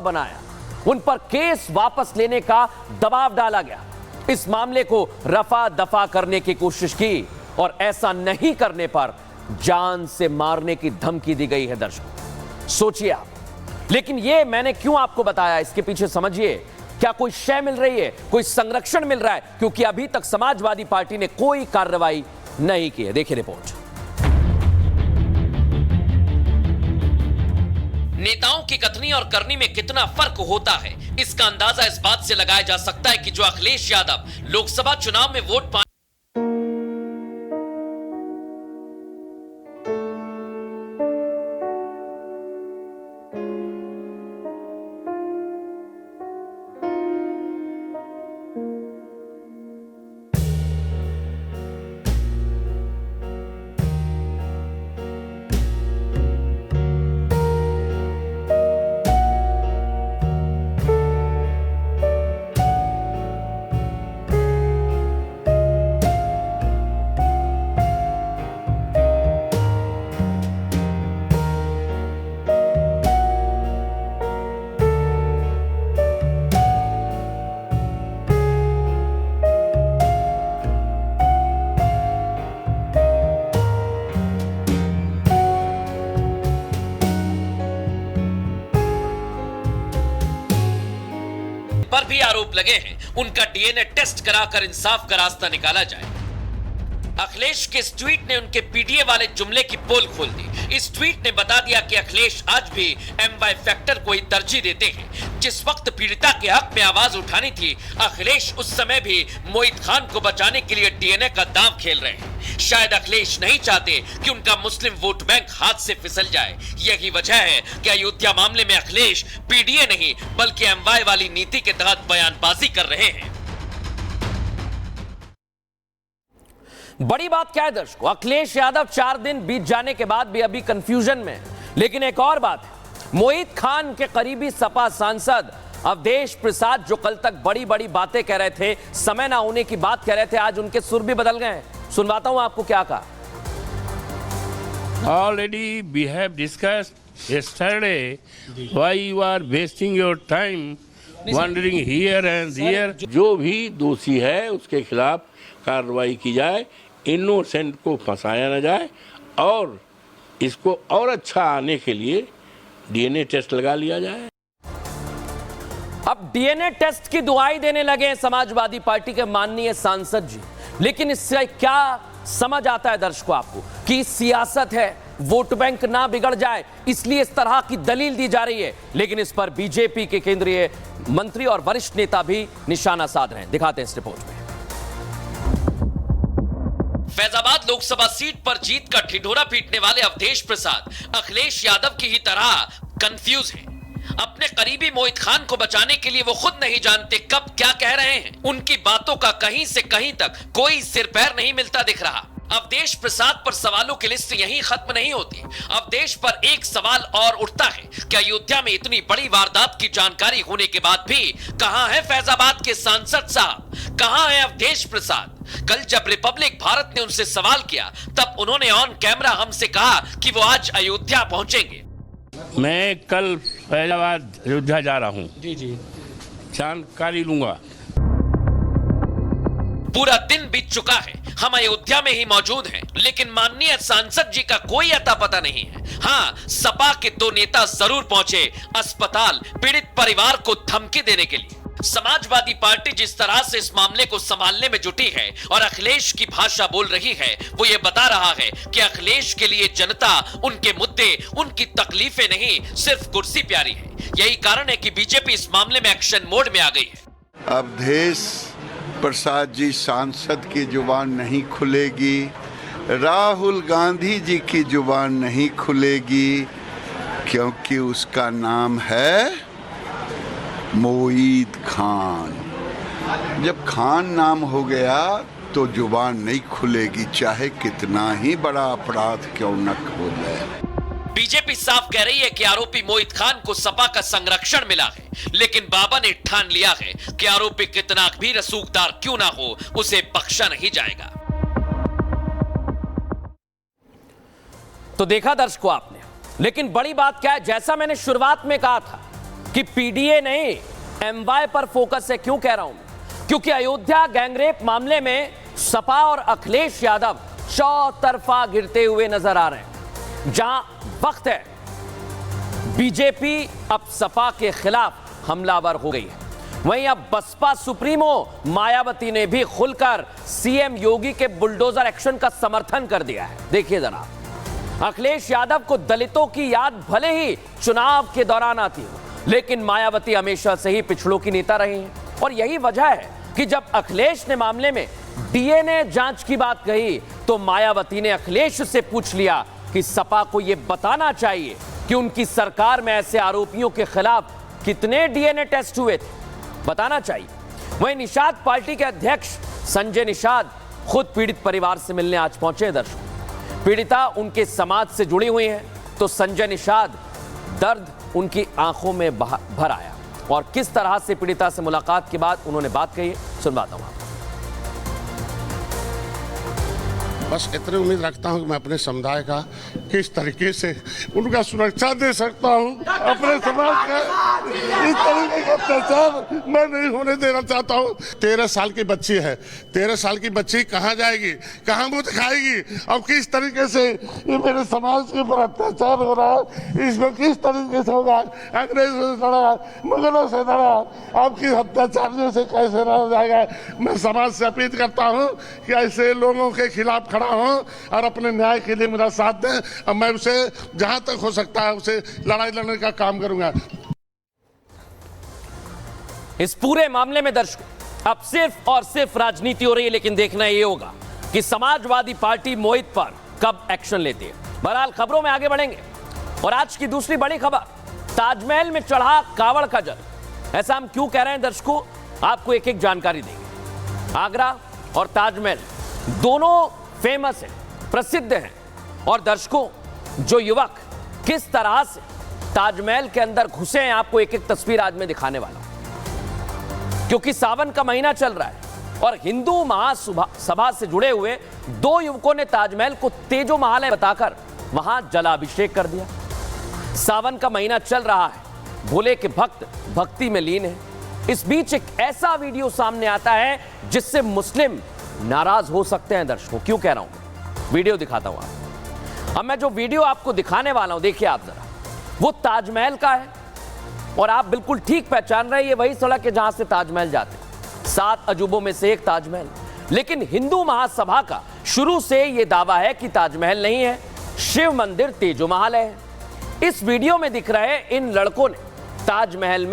बनाया, उन पर केस वापस लेने का दबाव डाला गया, इस मामले को रफा दफा करने की कोशिश की और ऐसा नहीं करने पर जान से मारने की धमकी दी गई है। दर्शकों सोचिए आप, लेकिन यह मैंने क्यों आपको बताया, इसके पीछे समझिए, क्या कोई शय मिल रही है, कोई संरक्षण मिल रहा है? क्योंकि अभी तक समाजवादी पार्टी ने कोई कार्रवाई नहीं की है। देखिए रिपोर्ट। नेताओं की कथनी और करनी में कितना फर्क होता है, इसका अंदाजा इस बात से लगाया जा सकता है कि जो अखिलेश यादव लोकसभा चुनाव में वोट पाने पर भी आरोप लगे हैं, उनका डीएनए टेस्ट कराकर इंसाफ का रास्ता निकाला जाए। अखिलेश के इस ट्वीट ने उनके पीडीए वाले जुमले की पोल खोल दी। इस ट्वीट ने बता दिया कि अखिलेश आज भी एमवाई फैक्टर को ही तरजीह देते हैं। जिस वक्त पीड़िता के हक में आवाज उठानी थी, अखिलेश उस समय भी मोहित खान को बचाने के लिए डीएनए का दांव खेल रहे हैं। शायद अखिलेश नहीं चाहते कि उनका मुस्लिम वोट बैंक हाथ से फिसल जाए। यही वजह है कि अयोध्या मामले में अखिलेश पीडीए नहीं बल्कि एमवाई वाली नीति के तहत बयानबाजी कर रहे हैं। बड़ी बात क्या है दर्शकों, अखिलेश यादव 4 दिन बीत जाने के बाद भी अभी कंफ्यूजन में है। लेकिन एक और बात है, मोहित खान के करीबी सपा सांसद अवधेश प्रसाद जो कल तक बड़ी बड़ी बातें कह रहे थे, समय ना होने की बात कह रहे थे, आज उनके सुर भी बदल गए हैं। सुनवाता हूं आपको क्या कहा। Already we have discussed yesterday why you are wasting your time wandering here and there. जो भी दोषी है उसके खिलाफ कार्रवाई की जाए, इनोसेंट को फंसाया न जाए और इसको और अच्छा आने के लिए डीएनए टेस्ट लगा लिया जाए। अब डीएनए टेस्ट की दुहाई देने लगे हैं समाजवादी पार्टी के माननीय सांसद जी। लेकिन इससे क्या समझ आता है दर्शकों आपको कि सियासत है, वोट बैंक ना बिगड़ जाए इसलिए इस तरह की दलील दी जा रही है। लेकिन इस पर बीजेपी के केंद्रीय मंत्री और वरिष्ठ नेता भी निशाना साध रहे हैं। दिखाते हैं इस रिपोर्ट में। फैजाबाद लोकसभा सीट पर जीत का ठिठुरा पीटने वाले अवधेश प्रसाद अखिलेश यादव की ही तरह कंफ्यूज हैं। अपने करीबी मोहित खान को बचाने के लिए वो खुद नहीं जानते कब क्या कह रहे हैं। उनकी बातों का कहीं से कहीं तक कोई सिर पैर नहीं मिलता दिख रहा। अवधेश प्रसाद पर सवालों की लिस्ट यहीं खत्म नहीं होती। अवधेश पर एक सवाल और उठता है कि अयोध्या में इतनी बड़ी वारदात की जानकारी होने के बाद भी कहां है फैजाबाद के सांसद साहब, कहां है अवधेश प्रसाद? कल जब रिपब्लिक भारत ने उनसे सवाल किया तब उन्होंने ऑन कैमरा हमसे कहा कि वो आज अयोध्या पहुंचेंगे। मैं कल फैजाबाद अयोध्या जा रहा हूँ, जी जानकारी लूंगा। पूरा दिन बीत चुका है, हम अयोध्या में ही मौजूद हैं, लेकिन माननीय सांसद जी का कोई अता पता नहीं है। हाँ, सपा के 2 नेता जरूर पहुंचे अस्पताल पीड़ित परिवार को धमकी देने के लिए। समाजवादी पार्टी जिस तरह से इस मामले को संभालने में जुटी है और अखिलेश की भाषा बोल रही है, वो ये बता रहा है कि अखिलेश के लिए जनता, उनके मुद्दे, उनकी तकलीफें नहीं, सिर्फ कुर्सी प्यारी है। यही कारण है कि बीजेपी इस मामले में एक्शन मोड में आ गई है। अवधेश प्रसाद जी सांसद की जुबान नहीं खुलेगी, राहुल गांधी जी की जुबान नहीं खुलेगी, क्योंकि उसका नाम है मोहित खान। जब खान नाम हो गया तो जुबान नहीं खुलेगी, चाहे कितना ही बड़ा अपराध क्यों न हो जाए। बीजेपी साफ कह रही है कि आरोपी मोहित खान को सपा का संरक्षण मिला है, लेकिन बाबा ने ठान लिया है कि आरोपी कितना भी रसूखदार क्यों ना हो, उसे बख्शा नहीं जाएगा। तो देखा दर्शकों आपने, लेकिन बड़ी बात क्या है, जैसा मैंने शुरुआत में कहा था कि पीडीए नहीं एमवाय पर फोकस है। क्यों कह रहा हूं? क्योंकि अयोध्या गैंगरेप मामले में सपा और अखिलेश यादव चौतरफा गिरते हुए नजर आ रहे हैं। जहां वक्त है बीजेपी अब सपा के खिलाफ हमलावर हो गई है, वहीं अब बसपा सुप्रीमो मायावती ने भी खुलकर सीएम योगी के बुलडोजर एक्शन का समर्थन कर दिया है। देखिए जरा, अखिलेश यादव को दलितों की याद भले ही चुनाव के दौरान आती हो, लेकिन मायावती हमेशा से ही पिछड़ों की नेता रही हैं। और यही वजह है कि जब अखिलेश ने मामले में डीएनए जांच की बात कही तो मायावती ने अखिलेश से पूछ लिया कि सपा को यह बताना चाहिए कि उनकी सरकार में ऐसे आरोपियों के खिलाफ कितने डीएनए टेस्ट हुए थे, बताना चाहिए। वहीं निषाद पार्टी के अध्यक्ष संजय निषाद खुद पीड़ित परिवार से मिलने आज पहुंचे। दर्शकों, पीड़िता उनके समाज से जुड़ी हुई हैं, तो संजय निषाद दर्द उनकी आंखों में भर आया। और किस तरह से पीड़िता से मुलाकात के बाद उन्होंने बात कही, सुनवाता हूं। बस इतनी उम्मीद रखता हूं कि मैं अपने समुदाय का किस तरीके से उनका सुरक्षा दे सकता हूं। अपने समाज का इस तरीके का अत्याचार मैं नहीं होने देना चाहता हूं। 13 साल की बच्ची है, 13 साल की बच्ची कहां जाएगी, कहां मुंह दिखाएगी, और किस तरीके से ये मेरे समाज के ऊपर अत्याचार हो रहा है, इसमें किस तरीके से होगा। अंग्रेजों से लड़ा, मुगलों से लड़ा, आपकी अत्याचारियों से कैसे लड़ा जाएगा। मैं समाज से अपील करता हूँ कि ऐसे लोगों के खिलाफ खड़ा हूं और अपने न्याय के लिए मेरा साथ दें, और मैं उसे जहां तक हो सकता है उसे लड़ाई लड़ने का काम करूंगा। इस पूरे मामले में दर्शकों अब सिर्फ और सिर्फ राजनीति हो रही है, लेकिन देखना यह होगा कि समाजवादी पार्टी मोहित पर कब एक्शन लेती है। बहरहाल खबरों में आगे बढ़ेंगे और आज की दूसरी बड़ी खबर, ताजमहल में चढ़ा कावड़ का जल। ऐसा हम क्यों कह रहे हैं दर्शकों, आपको एक एक जानकारी देंगे। आगरा और ताजमहल दोनों फेमस हैं, प्रसिद्ध हैं, और दर्शकों जो युवक किस तरह से ताजमहल के अंदर घुसे हैं, आपको एक एक तस्वीर आज मैं दिखाने वाला हूं। क्योंकि सावन का महीना चल रहा है और हिंदू महासभा से जुड़े हुए 2 युवकों ने ताजमहल को तेजो महाल बताकर वहां जलाभिषेक कर दिया। सावन का महीना चल रहा है, भोले के भक्त भक्ति में लीन है। इस बीच एक ऐसा वीडियो सामने आता है जिससे मुस्लिम नाराज हो सकते हैं। दर्शकों क्यों कह रहा हूं, वीडियो दिखाता हूं आपको। अब मैं जो वीडियो आपको दिखाने वाला हूं, देखिए आप जरा, वो ताजमहल का है और आप बिल्कुल ठीक पहचान रहे हैं, ये वही सड़क है जहां से ताजमहल जाते हैं। 7 अजूबों में से एक ताजमहल। लेकिन हिंदू महासभा का शुरू से यह दावा है कि ताजमहल नहीं है, शिव मंदिर तेजो महाल है। इस वीडियो में दिख रहे इन लड़कों ने ताजमहल में